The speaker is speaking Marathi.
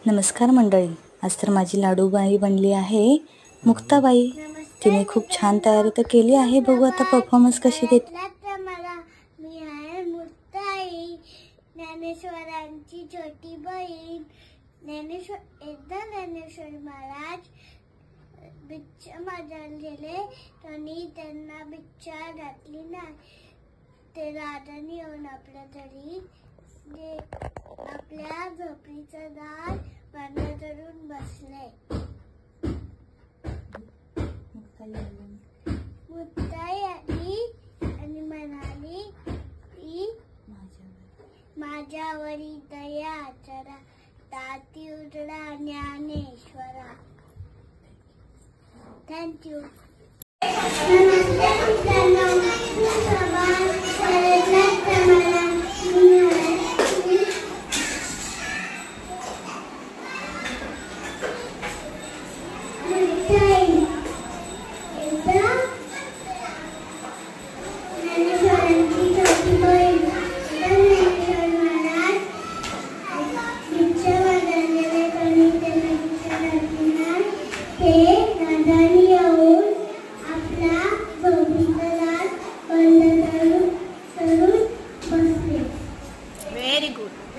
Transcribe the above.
नमस्कार मंडळी, आज तर माझी लाडूबाई बनली आहे मुक्ताबाई. तिने खूप छान तयारी तर केली आहे. बघू आता परफॉर्मन्स कशी देते. मी आहे मुक्ताई, ज्ञानेश्वरांची छोटी बहीण. ज्ञानेश्वर महाराज भिक्षा मागायला गेले आणि त्यांना भिक्षा घातली नाही. ते राजाने येऊन आपल्या घरी आपल्या झोपडीचं दार बंद करून बसले. मुक्ताई आली आणि म्हणाली की माझ्यावरी दया करा, ताती उजळा ज्ञानेश्वरा. थँक्यू.